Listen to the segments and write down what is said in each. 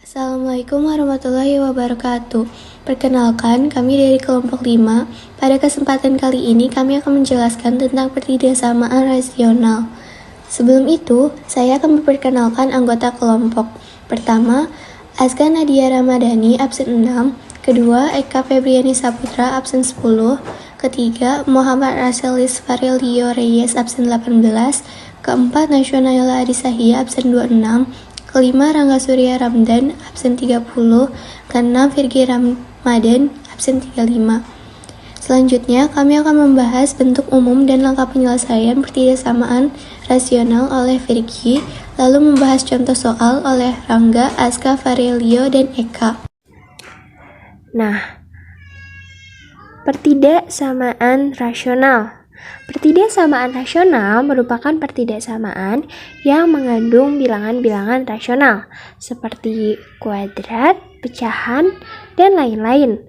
Assalamualaikum warahmatullahi wabarakatuh. Perkenalkan, kami dari kelompok 5. Pada kesempatan kali ini kami akan menjelaskan tentang pertidaksamaan rasional. Sebelum itu, saya akan memperkenalkan anggota kelompok. Pertama, Azka Nadia Ramadhani, absen 6. Kedua, Eka Febriani Saputra, absen 10. Ketiga, Muhammad Raselis Farilio Reyes, absen 18. Keempat, Nasional Adisahia, absen 26. Kelima, Rangga Surya Ramdan, absen 30. Keenam, Virgi Ramadan, absen 35. Selanjutnya, kami akan membahas bentuk umum dan langkah penyelesaian pertidaksamaan rasional oleh Virgi, lalu membahas contoh soal oleh Rangga, Azka, Farilio, dan Eka. Nah, pertidaksamaan rasional. Pertidaksamaan rasional merupakan pertidaksamaan yang mengandung bilangan-bilangan rasional seperti kuadrat, pecahan, dan lain-lain.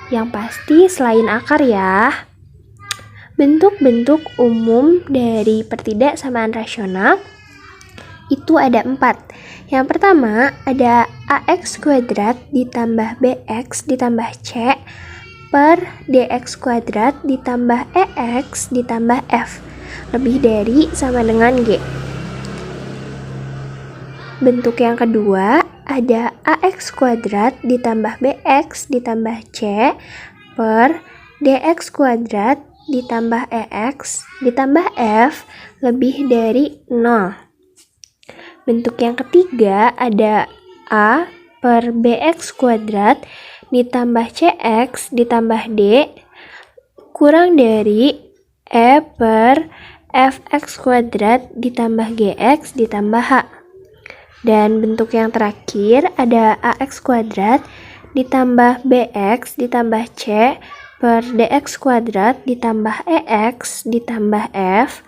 Yang pasti selain akar ya. Bentuk-bentuk umum dari pertidaksamaan rasional itu ada 4. Yang pertama ada AX kuadrat ditambah BX ditambah C per DX kuadrat ditambah EX ditambah F lebih dari sama dengan G. Bentuk yang kedua ada AX kuadrat ditambah BX ditambah C per DX kuadrat ditambah EX ditambah F lebih dari 0. Bentuk yang ketiga ada A per BX kuadrat ditambah CX ditambah D kurang dari E per Fx kuadrat ditambah Gx ditambah H. Dan bentuk yang terakhir ada AX kuadrat ditambah BX ditambah C per DX kuadrat ditambah EX ditambah F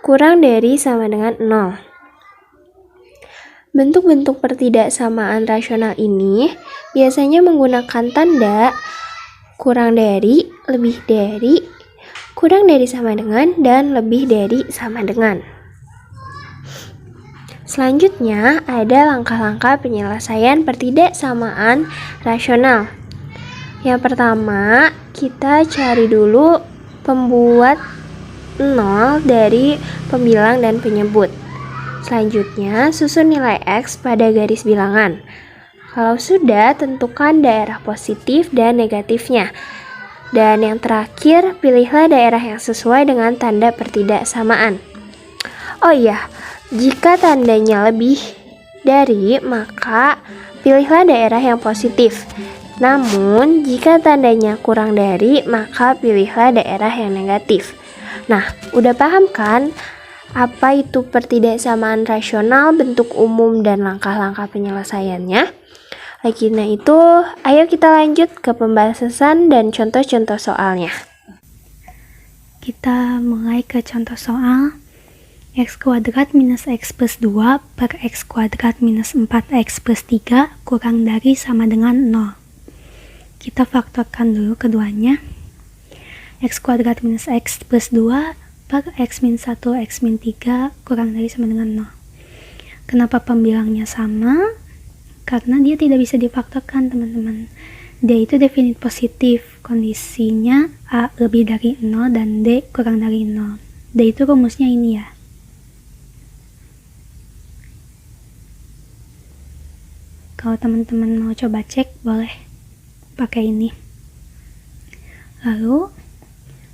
kurang dari sama dengan 0. Bentuk-bentuk pertidaksamaan rasional ini biasanya menggunakan tanda kurang dari, lebih dari, kurang dari sama dengan, dan lebih dari sama dengan. Selanjutnya ada langkah-langkah penyelesaian pertidaksamaan rasional. Yang pertama, kita cari dulu pembuat 0 dari pembilang dan penyebut. Selanjutnya, susun nilai X pada garis bilangan. Kalau sudah, tentukan daerah positif dan negatifnya. Dan yang terakhir, pilihlah daerah yang sesuai dengan tanda pertidaksamaan. Oh iya, jika tandanya lebih dari, maka pilihlah daerah yang positif. Namun, jika tandanya kurang dari, maka pilihlah daerah yang negatif. Nah, udah paham kan? Apa itu pertidaksamaan rasional, bentuk umum, dan langkah-langkah penyelesaiannya? Karena itu, ayo kita lanjut ke pembahasan dan contoh-contoh soalnya. Kita mulai ke contoh soal. X kuadrat minus X plus 2 per X kuadrat minus 4X plus 3 kurang dari sama dengan 0. Kita faktorkan dulu keduanya. X kuadrat minus X plus 2 per X min 1 X min 3 kurang dari sama dengan 0. Kenapa pembilangnya sama? Karena dia tidak bisa difaktorkan, teman-teman. D itu definit positif, kondisinya A lebih dari 0 dan D kurang dari 0. D itu rumusnya ini ya. Kalau teman-teman mau coba cek, boleh pakai ini. Lalu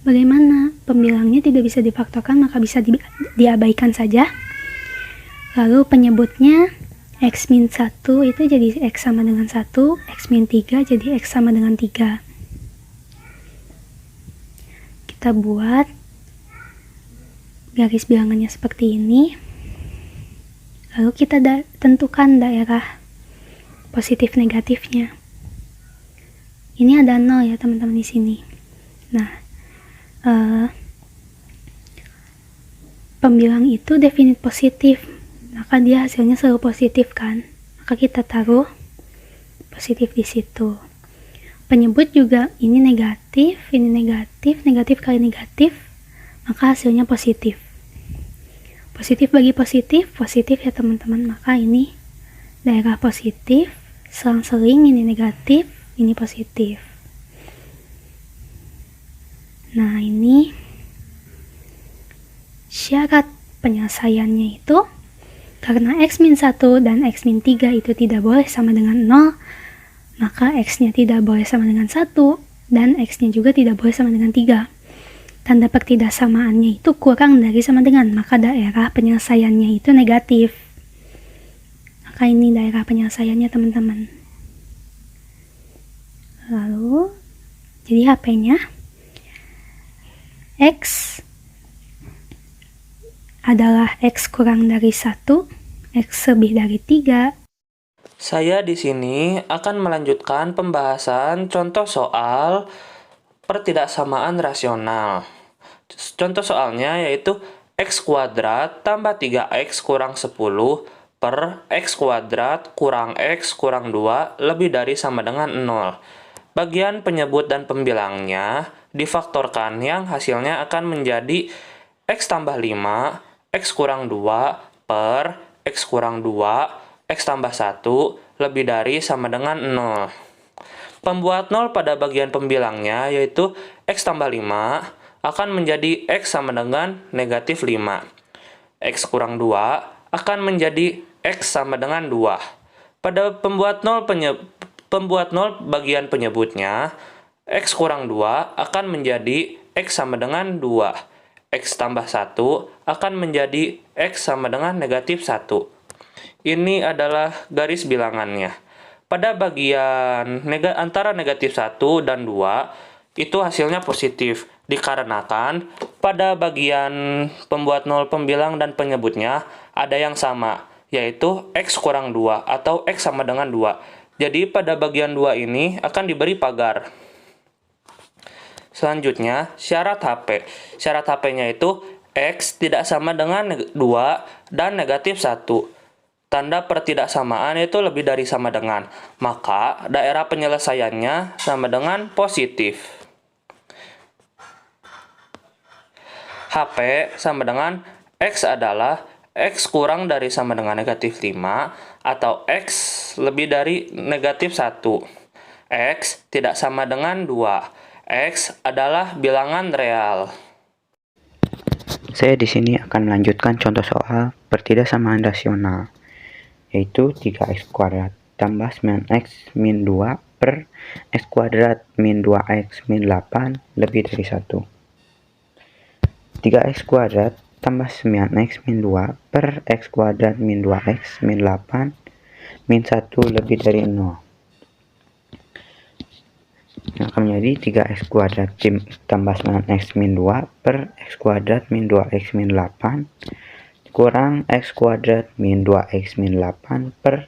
bagaimana? Pembilangnya tidak bisa difaktorkan, maka bisa diabaikan saja. Lalu penyebutnya X min 1 itu jadi X sama dengan 1, X min 3 jadi X sama dengan 3. Kita buat garis bilangannya seperti ini. Lalu kita tentukan daerah positif negatifnya. Ini ada 0 ya teman-teman di sini. Nah, pembilang itu definit positif, maka dia hasilnya selalu positif kan, maka kita taruh positif di situ. Penyebut juga ini negatif, negatif kali negatif, maka hasilnya positif. Positif bagi positif, positif ya teman-teman, maka ini daerah positif, selang-seling ini negatif, ini positif. Nah, ini syarat penyelesaiannya itu karena x-1 dan x-3 itu tidak boleh sama dengan 0, maka x-nya tidak boleh sama dengan 1 dan x-nya juga tidak boleh sama dengan 3. Tanda pertidaksamaannya itu kurang dari sama dengan, maka daerah penyelesaiannya itu negatif. Maka ini daerah penyelesaiannya, teman-teman. Lalu, jadi HP-nya X adalah X kurang dari 1, X lebih dari 3. Saya di sini akan melanjutkan pembahasan contoh soal pertidaksamaan rasional. Contoh soalnya yaitu x kuadrat tambah 3x kurang 10 per x kuadrat kurang x kurang 2 lebih dari sama dengan 0. Bagian penyebut dan pembilangnya difaktorkan yang hasilnya akan menjadi x tambah 5, x kurang 2 per x kurang 2, x tambah 1 lebih dari sama dengan 0. Pembuat 0 pada bagian pembilangnya yaitu x tambah 5 akan menjadi x sama dengan negatif 5. X kurang 2 akan menjadi x sama dengan 2. Pada pembuat 0 bagian penyebutnya, x kurang 2 akan menjadi x sama dengan 2. X tambah 1 akan menjadi x sama dengan negatif 1. Ini adalah garis bilangannya. Pada bagian antara negatif 1 dan 2, itu hasilnya positif. Dikarenakan pada bagian pembuat 0 pembilang dan penyebutnya ada yang sama, yaitu x kurang 2 atau x sama dengan 2. Jadi pada bagian 2 ini akan diberi pagar. Selanjutnya, syarat HP. Syarat HP-nya itu x tidak sama dengan 2 dan negatif 1. Tanda pertidaksamaan itu lebih dari sama dengan, maka daerah penyelesaiannya sama dengan positif. HP sama dengan x adalah x kurang dari sama dengan negatif 5 atau x lebih dari negatif 1. X tidak sama dengan 2. X adalah bilangan real. Saya di sini akan melanjutkan contoh soal pertidaksamaan rasional, yaitu 3x kuadrat tambah 9x min 2 per x kuadrat min 2x min 8 lebih dari 1. 3x kuadrat tambah 9x min 2 per x kuadrat min 2x min 8 min 1 lebih dari 0. Yang akan menjadi 3x kuadrat tambah 9x min 2 per x kuadrat min 2x min 8 kurang x kuadrat min 2x min 8 per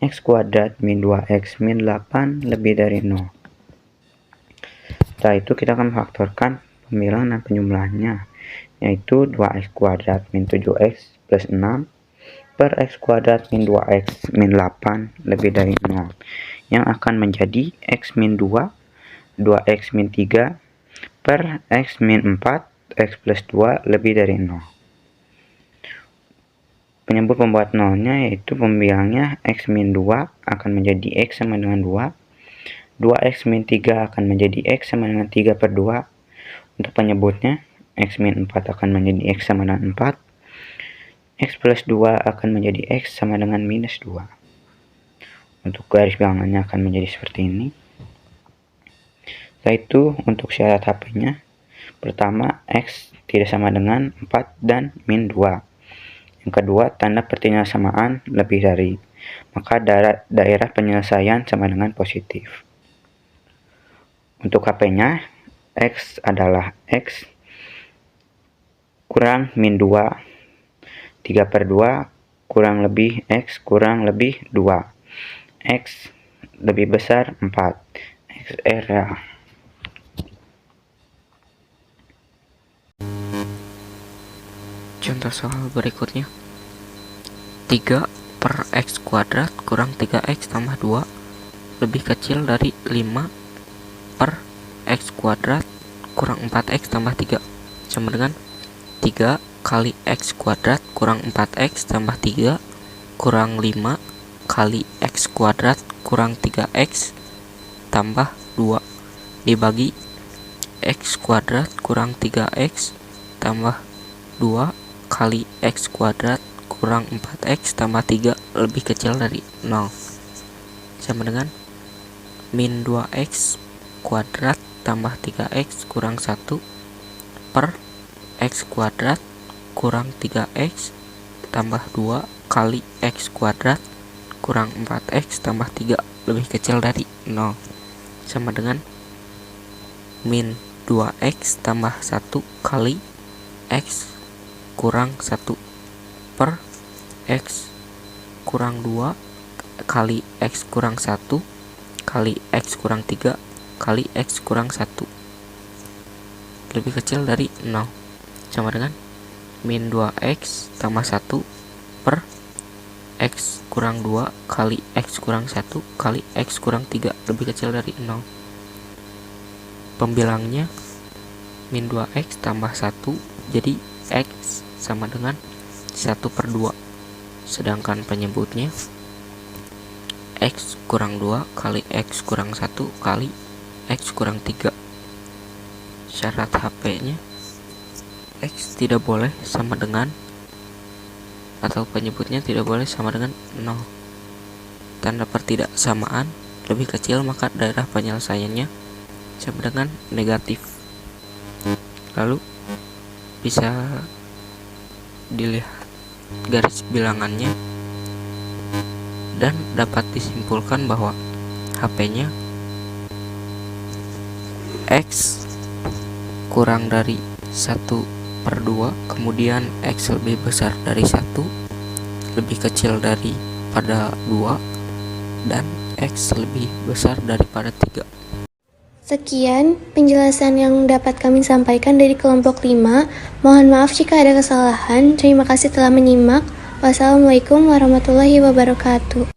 x kuadrat min 2x min 8 lebih dari 0. Setelah itu kita akan faktorkan pembilangan dan penjumlahannya, yaitu 2x kuadrat min 7x plus 6 per x kuadrat min 2x min 8 lebih dari 0, yang akan menjadi x min 2, 2x min 3 per x min 4, x plus 2 lebih dari 0. Penyebut pembuat nolnya yaitu pembilangnya x min 2 akan menjadi x sama dengan 2, 2x min 3 akan menjadi x sama dengan 3 per 2. Untuk penyebutnya, x min 4 akan menjadi x sama dengan 4, x plus 2 akan menjadi x sama dengan minus 2. Untuk garis bilangannya akan menjadi seperti ini. Setelah itu, untuk syarat HP-nya, pertama, x tidak sama dengan 4 dan min 2. Yang kedua, tanda pertidaksamaan lebih dari, maka daerah penyelesaian sama dengan positif. Untuk HP-nya, x adalah x kurang min 2, 3 per 2 kurang lebih x kurang lebih 2. X lebih besar 4. X real. Contoh soal berikutnya, 3 per x kuadrat kurang 3x tambah 2 lebih kecil dari 5 per x kuadrat kurang 4x tambah 3 sama dengan 3 kali x kuadrat kurang 4x tambah 3 kurang 5 kali X kuadrat kurang 3X tambah 2 dibagi X kuadrat kurang 3X tambah 2 kali X kuadrat kurang 4X tambah 3 lebih kecil dari 0 sama dengan min 2X kuadrat tambah 3X kurang 1 per X kuadrat kurang 3X tambah 2 kali X kuadrat kurang 4X tambah 3 lebih kecil dari 0 sama dengan min 2X tambah 1 kali X kurang 1 per X kurang 2 kali X kurang 1 kali X kurang 3 kali X kurang 1 lebih kecil dari 0 sama dengan min 2X tambah 1 per X kurang 2 kali X kurang 1 kali X kurang 3 lebih kecil dari 0. Pembilangnya min 2X tambah 1 jadi X sama dengan 1 per 2. Sedangkan penyebutnya X kurang 2 kali X kurang 1 kali X kurang 3. Syarat HP-nya X tidak boleh sama dengan atau penyebutnya tidak boleh sama dengan 0. Tanda pertidaksamaan lebih kecil maka daerah penyelesaiannya sama dengan negatif. Lalu bisa dilihat garis bilangannya dan dapat disimpulkan bahwa HP-nya X kurang dari 1 per 2, kemudian X lebih besar dari 1, lebih kecil daripada 2, dan X lebih besar daripada 3. Sekian penjelasan yang dapat kami sampaikan dari kelompok 5. Mohon maaf jika ada kesalahan. Terima kasih telah menyimak. Wassalamualaikum warahmatullahi wabarakatuh.